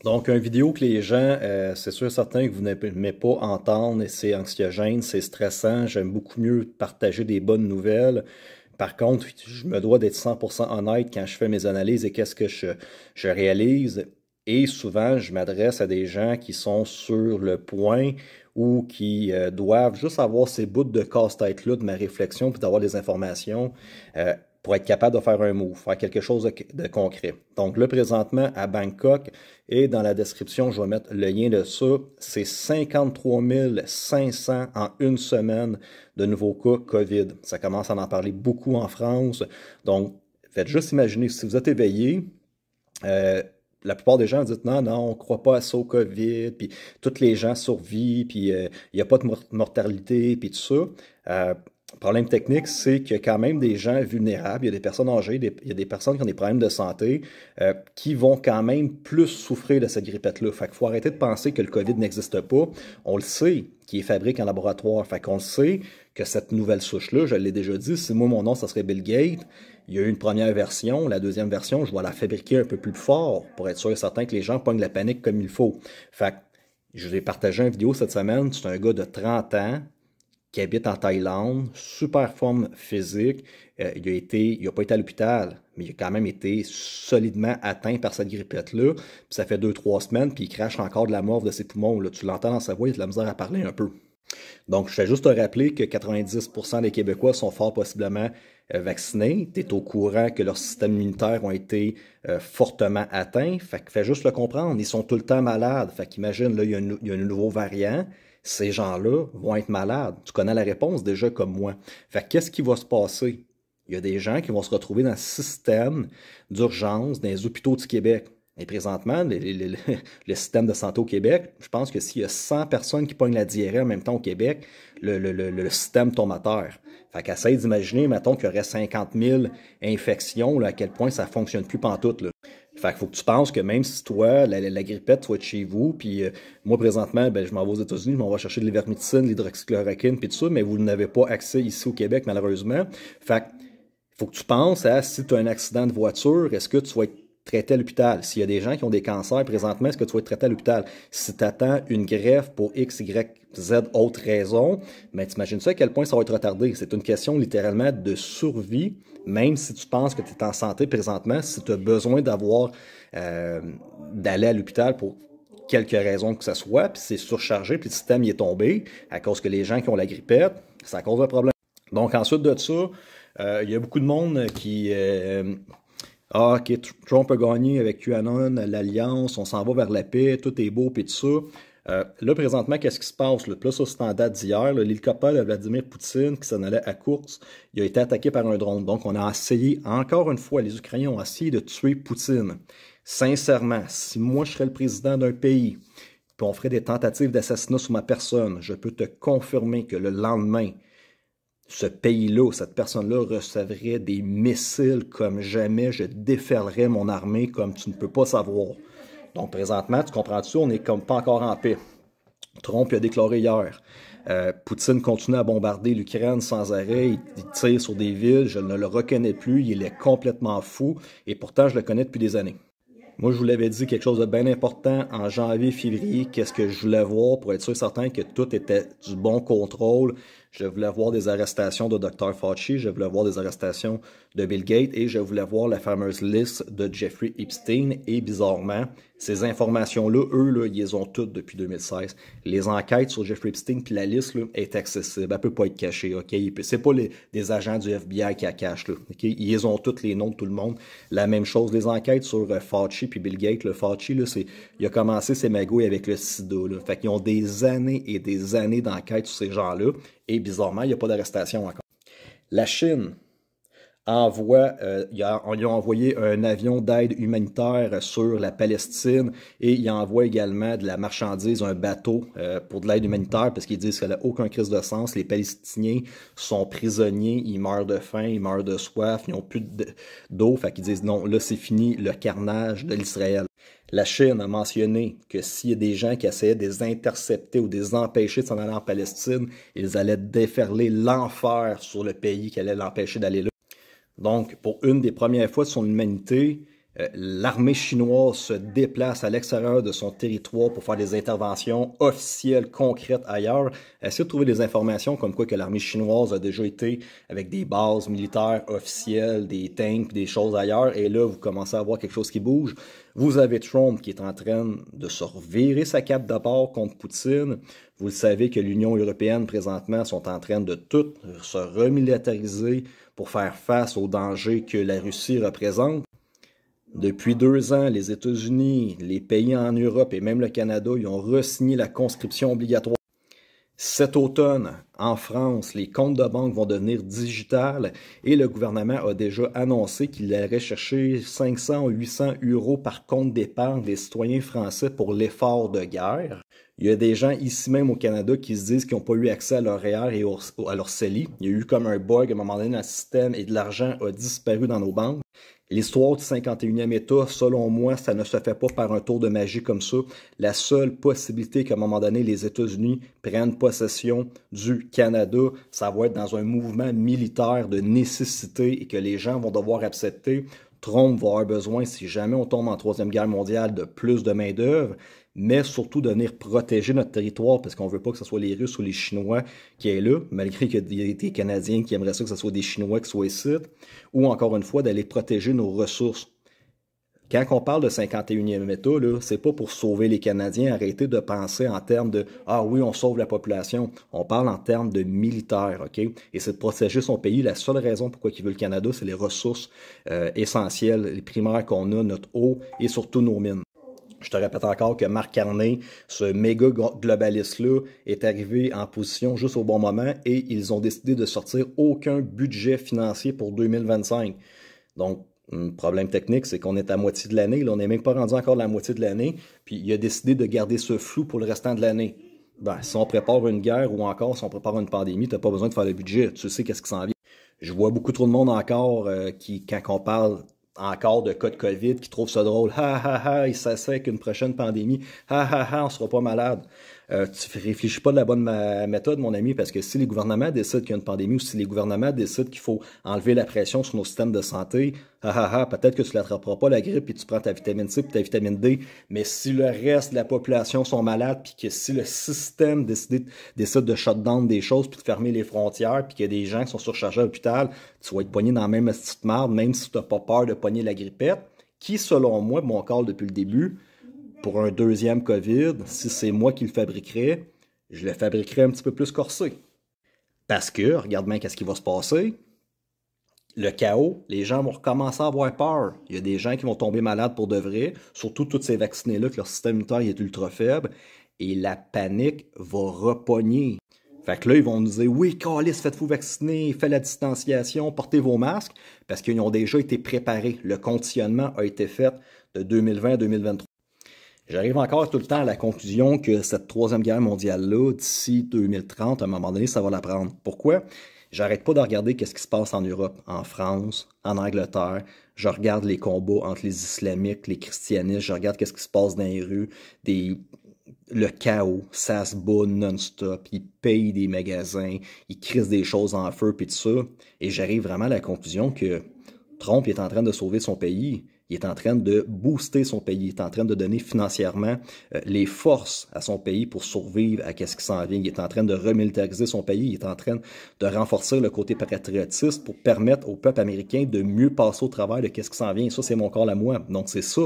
Donc, une vidéo que les gens, c'est sûr et certain que vous n'aimez pas entendre, et c'est anxiogène, c'est stressant. J'aime beaucoup mieux partager des bonnes nouvelles. Par contre, je me dois d'être 100% honnête quand je fais mes analyses et qu'est-ce que je réalise. Et souvent, je m'adresse à des gens qui sont sur le point ou qui doivent juste avoir ces bouts de casse-tête-là de ma réflexion puis d'avoir des informations. Pour être capable de faire un move, faire quelque chose de concret. Donc là, présentement, à Bangkok, et dans la description, je vais mettre le lien de ça, c'est 53 500 en une semaine de nouveaux cas COVID. Ça commence à en parler beaucoup en France. Donc, faites juste imaginer, si vous êtes éveillé, la plupart des gens disent non, non, on ne croit pas à ça au COVID, puis tous les gens survivent, puis il n'y a pas de mortalité, puis tout ça. Le problème technique, c'est qu'il y a quand même des gens vulnérables, il y a des personnes âgées, il y a des personnes qui ont des problèmes de santé qui vont quand même plus souffrir de cette grippette-là. Fait qu'il faut arrêter de penser que le COVID n'existe pas. On le sait qu'il est fabriqué en laboratoire. Fait qu'on le sait que cette nouvelle souche-là, je l'ai déjà dit, si moi mon nom, ça serait Bill Gates, il y a eu une première version, la deuxième version, je vais la fabriquer un peu plus fort pour être sûr et certain que les gens pognent la panique comme il faut. Fait que je vous ai partagé une vidéo cette semaine, c'est un gars de 30 ans qui habite en Thaïlande, super forme physique. Il n'a pas été à l'hôpital, mais il a quand même été solidement atteint par cette grippette-là. Puis ça fait 2-3 semaines, puis il crache encore de la morve de ses poumons. Là. Tu l'entends dans sa voix, il a de la misère à parler un peu. Donc, je fais juste te rappeler que 90% des Québécois sont fort possiblement vaccinés. Tu es au courant que leur système immunitaire ont été fortement atteints. Fait que fais juste le comprendre. Ils sont tout le temps malades. Fait qu'imagine, là, il y a un nouveau variant. Ces gens-là vont être malades. Tu connais la réponse déjà comme moi. Fait que qu'est-ce qui va se passer? Il y a des gens qui vont se retrouver dans le système d'urgence dans les hôpitaux du Québec. Et présentement, le système de santé au Québec, je pense que s'il y a 100 personnes qui pognent la diarrhée en même temps au Québec, le système tombe à terre. Fait qu'essaye d'imaginer, mettons qu'il y aurait 50 000 infections, là, à quel point ça fonctionne plus pantoute, là. Fait qu'il faut que tu penses que même si toi, la grippette, tu vas être chez vous, puis moi, présentement, ben, je m'en vais aux États-Unis, je m'en vais chercher de l'ivermectine, l'hydroxychloroquine, puis tout ça, mais vous n'avez pas accès ici au Québec, malheureusement. Fait que faut que tu penses à si tu as un accident de voiture, est-ce que tu vas être traité à l'hôpital? S'il y a des gens qui ont des cancers présentement, est-ce que tu vas être traité à l'hôpital? Si tu attends une greffe pour X, Y, Z autre raison, mais t'imagines ça à quel point ça va être retardé. C'est une question littéralement de survie, même si tu penses que tu es en santé présentement, si tu as besoin d'aller à l'hôpital pour quelque raison que ce soit, puis c'est surchargé, puis le système y est tombé, à cause que les gens qui ont la grippette, ça cause un problème. Donc ensuite de ça, il y a beaucoup de monde qui... OK, Trump a gagné avec QAnon, l'Alliance, on s'en va vers la paix, tout est beau, puis tout ça. Là, présentement, qu'est-ce qui se passe? Là? Puis là, ça, c'est en date d'hier. L'hélicoptère de Vladimir Poutine qui s'en allait à Koursk, il a été attaqué par un drone. Donc, on a essayé, encore une fois, les Ukrainiens ont essayé de tuer Poutine. Sincèrement, si moi, je serais le président d'un pays, puis on ferait des tentatives d'assassinat sur ma personne, je peux te confirmer que le lendemain, ce pays-là, cette personne-là recevrait des missiles comme jamais, je déferlerais mon armée comme tu ne peux pas savoir. Donc présentement, tu comprends-tu, on n'est comme pas encore en paix. Trump a déclaré hier, Poutine continue à bombarder l'Ukraine sans arrêt, il tire sur des villes, je ne le reconnais plus, il est complètement fou, et pourtant je le connais depuis des années. Moi, je vous l'avais dit quelque chose de bien important en janvier, février. Qu'est-ce que je voulais voir pour être sûr et certain que tout était du bon contrôle. Je voulais voir des arrestations de Dr. Fauci, je voulais voir des arrestations de Bill Gates et je voulais voir la fameuse liste de Jeffrey Epstein. Et bizarrement, ces informations-là, eux, là, ils les ont toutes depuis 2016. Les enquêtes sur Jeffrey Epstein puis la liste là, est accessible. Elle peut pas être cachée. Ok, c'est pas des agents du FBI qui la cachent. Là, ok, ils les ont toutes les noms de tout le monde. La même chose. Les enquêtes sur Fauci puis Bill Gates. Le Fauci, là, il a commencé ses magouilles avec le SIDA. Là. Fait qu'ils ont des années et des années d'enquête sur ces gens-là. Et bizarrement, il n'y a pas d'arrestation encore. La Chine ils ont envoyé un avion d'aide humanitaire sur la Palestine et ils envoient également de la marchandise, un bateau pour de l'aide humanitaire parce qu'ils disent qu'elle n'a aucun crise de sens. Les Palestiniens sont prisonniers, ils meurent de faim, ils meurent de soif, ils n'ont plus d'eau. Fait qu'ils disent non, là c'est fini le carnage de l'Israël. La Chine a mentionné que s'il y a des gens qui essayaient de les intercepter ou de les empêcher de s'en aller en Palestine, ils allaient déferler l'enfer sur le pays qui allait l'empêcher d'aller là. Donc, pour une des premières fois de son humanité, L'armée chinoise se déplace à l'extérieur de son territoire pour faire des interventions officielles, concrètes ailleurs. Essayez de trouver des informations comme quoi que l'armée chinoise a déjà été avec des bases militaires officielles, des tanks, des choses ailleurs, et là, vous commencez à voir quelque chose qui bouge. Vous avez Trump qui est en train de se revirer sa cape de part contre Poutine. Vous le savez que l'Union européenne, présentement, sont en train de tout se remilitariser pour faire face aux dangers que la Russie représente. Depuis 2 ans, les États-Unis, les pays en Europe et même le Canada, ils ont re-signé la conscription obligatoire. Cet automne, en France, les comptes de banque vont devenir digitales et le gouvernement a déjà annoncé qu'il allait chercher 500 ou 800 euros par compte d'épargne des citoyens français pour l'effort de guerre. Il y a des gens ici même au Canada qui se disent qu'ils n'ont pas eu accès à leur REER et à leur CELI. Il y a eu comme un bug à un moment donné dans le système et de l'argent a disparu dans nos banques. L'histoire du 51e État, selon moi, ça ne se fait pas par un tour de magie comme ça. La seule possibilité qu'à un moment donné, les États-Unis prennent possession du Canada, ça va être dans un mouvement militaire de nécessité et que les gens vont devoir accepter. Trump va avoir besoin, si jamais on tombe en Troisième Guerre mondiale, de plus de main-d'œuvre, mais surtout de venir protéger notre territoire parce qu'on veut pas que ce soit les Russes ou les Chinois qui aient là, malgré qu'il y a des Canadiens qui aimeraient ça que ce soit des Chinois qui soient ici, ou encore une fois d'aller protéger nos ressources. Quand on parle de 51e État, c'est pas pour sauver les Canadiens, arrêtez de penser en termes de « Ah oui, on sauve la population ». On parle en termes de militaires, OK? Et c'est de protéger son pays. La seule raison pourquoi il veut le Canada, c'est les ressources essentielles, les primaires qu'on a, notre eau et surtout nos mines. Je te répète encore que Marc Carney, ce méga globaliste-là, est arrivé en position juste au bon moment et ils ont décidé de sortir aucun budget financier pour 2025. Donc, problème technique, c'est qu'on est à moitié de l'année. Là, on n'est même pas rendu encore à la moitié de l'année. Puis, il a décidé de garder ce flou pour le restant de l'année. Ben, si on prépare une guerre ou encore si on prépare une pandémie, tu n'as pas besoin de faire le budget. Tu sais qu'est-ce qui s'en vient. Je vois beaucoup trop de monde encore qui, quand on parle encore de cas de COVID, qui trouvent ça drôle. Ha ha ha, il s'assèque avec une prochaine pandémie. Ha ha ha, on sera pas malade. Tu réfléchis pas de la bonne méthode, mon ami, parce que si les gouvernements décident qu'il y a une pandémie ou si les gouvernements décident qu'il faut enlever la pression sur nos systèmes de santé, ha ha ha, peut-être que tu l'attraperas pas la grippe puis tu prends ta vitamine C puis ta vitamine D, mais si le reste de la population sont malades puis que si le système décide de shut down des choses puis de fermer les frontières puis qu'il y a des gens qui sont surchargés à l'hôpital, tu vas être pogné dans la même petite marde, même si tu n'as pas peur de pogner la grippette, qui, selon moi, mon call depuis le début, pour un deuxième COVID, si c'est moi qui le fabriquerais, je le fabriquerais un petit peu plus corsé. Parce que, regarde bien qu'est-ce qui va se passer. Le chaos, les gens vont recommencer à avoir peur. Il y a des gens qui vont tomber malades pour de vrai, surtout tous ces vaccinés-là, que leur système immunitaire est ultra faible, et la panique va repogner. Fait que là, ils vont nous dire, oui, câlisse, faites-vous vacciner, faites la distanciation, portez vos masques, parce qu'ils ont déjà été préparés. Le conditionnement a été fait de 2020 à 2023. J'arrive encore tout le temps à la conclusion que cette troisième guerre mondiale-là, d'ici 2030, à un moment donné, ça va la prendre. Pourquoi? J'arrête pas de regarder qu'est-ce qui se passe en Europe, en France, en Angleterre. Je regarde les combats entre les islamiques, les christianistes. Je regarde qu'est-ce qui se passe dans les rues, le chaos, ça se bat non-stop. Ils payent des magasins, ils crissent des choses en feu, puis tout ça. Et j'arrive vraiment à la conclusion que Trump est en train de sauver son pays. Il est en train de booster son pays, il est en train de donner financièrement les forces à son pays pour survivre à ce qui s'en vient. Il est en train de remilitariser son pays, il est en train de renforcer le côté patriotisme pour permettre au peuple américain de mieux passer au travers de ce qui s'en vient. Et ça, c'est mon corps à moi. Donc, c'est ça.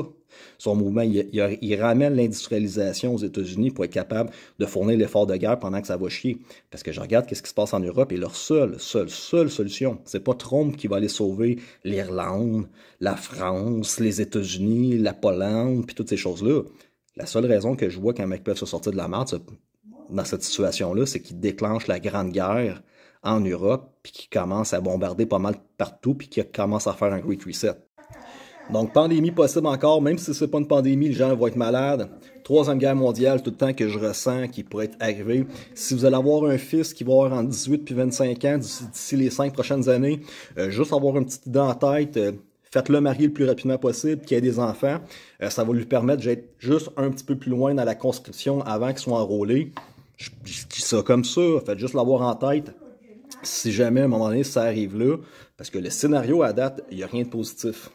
Son mouvement, il ramène l'industrialisation aux États-Unis pour être capable de fournir l'effort de guerre pendant que ça va chier. Parce que je regarde ce qui se passe en Europe et leur seule solution, c'est pas Trump qui va aller sauver l'Irlande, la France, les États-Unis, la Pologne, puis toutes ces choses-là. La seule raison que je vois qu'un mec peut se sortir de la merde dans cette situation-là, c'est qu'il déclenche la Grande Guerre en Europe, puis qu'il commence à bombarder pas mal partout, puis qu'il commence à faire un Great Reset. Donc, pandémie possible encore, même si c'est pas une pandémie, les gens vont être malades. Troisième guerre mondiale, tout le temps que je ressens qui pourrait être arrivé. Si vous allez avoir un fils qui va avoir entre 18 puis 25 ans d'ici les 5 prochaines années, juste avoir une petite idée en tête, faites-le marier le plus rapidement possible, qu'il ait des enfants. Ça va lui permettre d'être juste un petit peu plus loin dans la conscription avant qu'il soit enrôlé. Je dis ça comme ça, faites juste l'avoir en tête. Si jamais, à un moment donné, ça arrive là, parce que le scénario à date, il n'y a rien de positif.